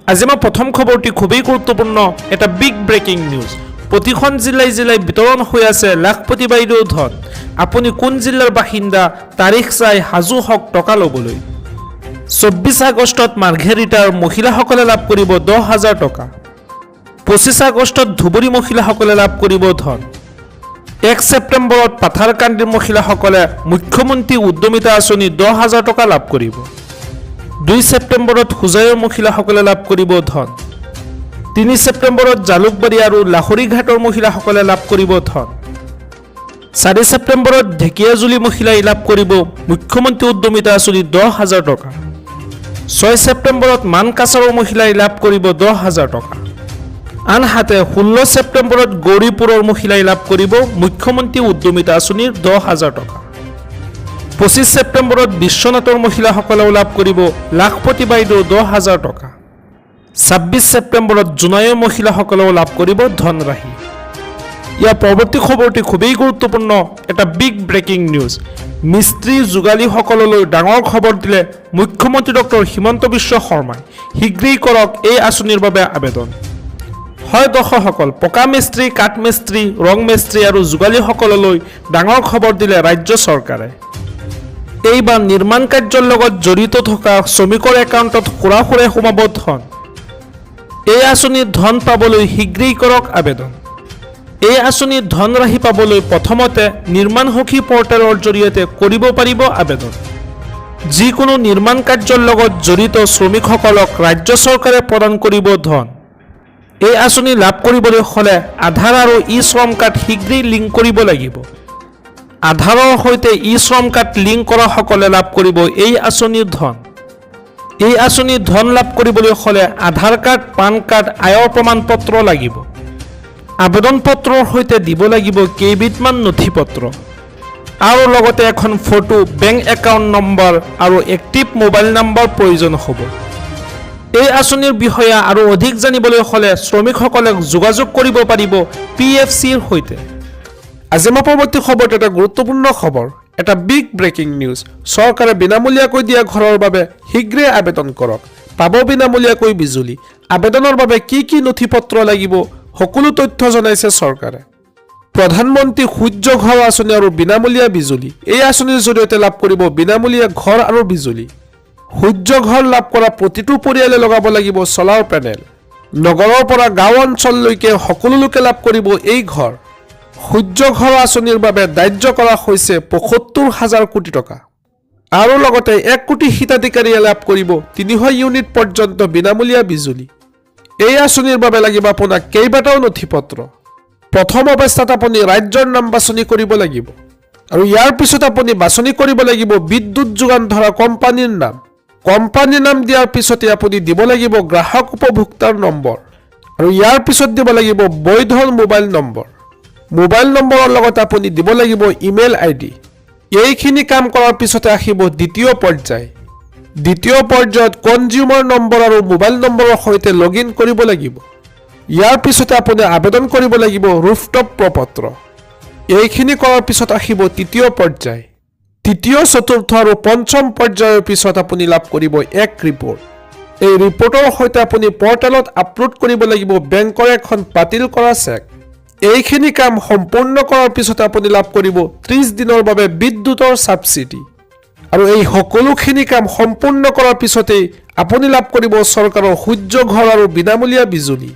আজি আমাৰ প্ৰথম খবৰটি খুবেই গুৰুত্বপূৰ্ণ এটা বিগ ব্ৰেকিং নিউজ। প্ৰতিখন জিলাই জিলাই বিতৰণ হৈ আছে লাখপতি বাইদেউ ধন। আপুনি কোন জিলাৰ বাসিন্দা তাৰিখ চাই সাজু হওক টকা ল'বলৈ। 24 আগষ্টত মাৰ্ঘেৰিটাৰ মহিলাসকলে লাভ কৰিব 10,000 টকা। 25 আগষ্টত ধুবুৰী মহিলাসকলে লাভ কৰিব ধন। 1 ছেপ্টেম্বৰত পাথাৰকান্দিৰ মহিলাসকলে মুখ্যমন্ত্ৰী উদ্যমিতা আঁচনি 10,000 টকা লাভ কৰিব। 2 ছেপ্টেম্বৰত হোজাইৰ মহিলাসকলে লাভ কৰিব ধন। 3 ছেপ্টেম্বৰত জালুকবাৰী আৰু লাহৰীঘাটৰ মহিলাসকলে লাভ কৰিব ধন। 4 ছেপ্টেম্বৰত ঢেকিয়াজুলি মহিলাই লাভ কৰিব মুখ্যমন্ত্ৰী উদ্যমিতা আঁচনি 10,000 টকা। 6 ছেপ্টেম্বৰত মানকাছাৰৰ মহিলাই লাভ কৰিব 10,000 টকা। আনহাতে 16 ছেপ্টেম্বৰত গৌৰীপুৰৰ মহিলাই লাভ কৰিব মুখ্যমন্ত্ৰী উদ্যমিতা আঁচনিৰ 10,000 টকা। 25 ছেপ্টেম্বৰত বিশ্বনাথৰ মহিলাসকলেও লাভ কৰিব লাখপতি বাইদেউ 10,000 টকা। 26 ছেপ্টেম্বৰত জোনাইৰ মহিলাসকলেও লাভ কৰিব ধনৰাশি। ইয়াৰ পৰৱৰ্তী খবৰটি খুবেই গুৰুত্বপূৰ্ণ এটা বিগ ব্ৰেকিং নিউজ। মিস্ত্ৰী যোগালীসকললৈ ডাঙৰ খবৰ দিলে মুখ্যমন্ত্ৰী ডক্টৰ হিমন্ত বিশ্ব শৰ্মাই। শীঘ্ৰেই কৰক এই আঁচনিৰ বাবে আবেদন। হয় দৰ্শকসকল, পকা মিস্ত্ৰী, কাঠ মিস্ত্ৰী, ৰং মিস্ত্ৰী আৰু যোগালীসকললৈ ডাঙৰ খবৰ দিলে ৰাজ্য চৰকাৰে। এইবাৰ নিৰ্মাণ কাৰ্যৰ লগত জড়িত থকা শ্ৰমিকৰ একাউণ্টত সুৰাসুৰে সোমাব ধন। এই আঁচনিৰ ধন পাবলৈ শীঘ্ৰেই কৰক আবেদন। এই আঁচনিৰ ধনৰাশি পাবলৈ প্ৰথমতে নিৰ্মাণ সখী পৰ্টেলৰ জৰিয়তে কৰিব পাৰিব আবেদন। যিকোনো নিৰ্মাণ কাৰ্যৰ লগত জড়িত শ্ৰমিকসকলক ৰাজ্য চৰকাৰে প্ৰদান কৰিব ধন। এই আঁচনি লাভ কৰিবলৈ হ'লে আধাৰ আৰু ই শ্ৰম কাৰ্ড শীঘ্ৰেই লিংক কৰিব লাগিব। আধাৰৰ সৈতে ই শ্ৰম কাৰ্ড লিংক কৰাসকলে লাভ কৰিব এই আঁচনিৰ ধন। এই আঁচনিৰ ধন লাভ কৰিবলৈ হ'লে আধাৰ কাৰ্ড, পান কাৰ্ড, আয়ৰ প্ৰমাণ পত্ৰ লাগিব। আবেদন পত্ৰৰ সৈতে দিব লাগিব কেইবিধমান নথি পত্ৰ আৰু লগতে এখন ফটো, বেংক একাউণ্ট নম্বৰ আৰু এক্টিভ মোবাইল নম্বৰ প্ৰয়োজন হ'ব। এই আঁচনিৰ বিষয়ে আৰু অধিক জানিবলৈ হ'লে শ্ৰমিকসকলক যোগাযোগ কৰিব পাৰিব PFCৰ সৈতে। আজি আমাৰ পৰৱৰ্তী খবৰটো এটা গুৰুত্বপূৰ্ণ খবৰ, এটা বিগ ব্ৰেকিং নিউজ। চৰকাৰে বিনামূলীয়াকৈ দিয়া ঘৰৰ বাবে শীঘ্ৰেই আবেদন কৰক। পাব বিনামূলীয়াকৈ বিজুলী। আবেদনৰ বাবে কি কি নথি পত্ৰ লাগিব সকলো তথ্য জনাইছে চৰকাৰে। প্ৰধানমন্ত্ৰী সূৰ্য ঘৰ আঁচনি আৰু বিনামূলীয়া বিজুলী। এই আঁচনিৰ জৰিয়তে লাভ কৰিব বিনামূলীয়া ঘৰ আৰু বিজুলী। সূৰ্য ঘৰ লাভ কৰা প্ৰতিটো পৰিয়ালে লগাব লাগিব চলাৰ পেনেল। নগৰৰ পৰা গাঁও অঞ্চললৈকে সকলো লোকে লাভ কৰিব এই ঘৰ। সূৰ্য ঘৰ আঁচনিৰ বাবে ধাৰ্য কৰা হৈছে ৭৫,০০০ কোটি টকা আৰু লগতে 1 কোটি হিতাধিকাৰীয়ে লাভ কৰিব ৩০০ ইউনিট পৰ্যন্ত বিনামূলীয়া বিজুলী। এই আঁচনিৰ বাবে লাগিব আপোনাক কেইবাটাও নথি পত্ৰ। প্ৰথম অৱস্থাত আপুনি ৰাজ্যৰ নাম বাছনি কৰিব লাগিব আৰু ইয়াৰ পিছত আপুনি বাছনি কৰিব লাগিব বিদ্যুৎ যোগান ধৰা কোম্পানীৰ নাম। কোম্পানীৰ নাম দিয়াৰ পিছতে আপুনি দিব লাগিব গ্ৰাহক উপভোক্তাৰ নম্বৰ আৰু ইয়াৰ পিছত দিব লাগিব বৈধ মোবাইল নম্বৰ। মোবাইল নম্বৰৰ লগত আপুনি দিব লাগিব ইমেইল ID। এইখিনি কাম কৰাৰ পিছতে আহিব দ্বিতীয় পৰ্যায়। দ্বিতীয় পৰ্যায়ত কনজিউমাৰ নম্বৰ আৰু মোবাইল নম্বৰৰ সৈতে লগইন কৰিব লাগিব। ইয়াৰ পিছতে আপুনি আবেদন কৰিব লাগিব ৰুফটপ প্ৰপত্ৰ। এইখিনি কৰাৰ পিছত আহিব তৃতীয় পৰ্যায়। তৃতীয়, চতুৰ্থ আৰু পঞ্চম পৰ্যায়ৰ পিছত আপুনি লাভ কৰিব এক ৰিপৰ্ট। এই ৰিপৰ্টৰ সৈতে আপুনি পৰ্টেলত আপলোড কৰিব লাগিব বেংকৰ এখন বাতিল কৰা চেক। এইখিনি কাম সম্পূৰ্ণ কৰাৰ পিছত আপুনি লাভ কৰিব 30 দিনৰ বাবে বিদ্যুতৰ ছাবচিডি আৰু এই সকলোখিনি কাম সম্পূৰ্ণ কৰাৰ পিছতেই আপুনি লাভ কৰিব চৰকাৰৰ সূৰ্য ঘৰ আৰু বিনামূলীয়া বিজুলী।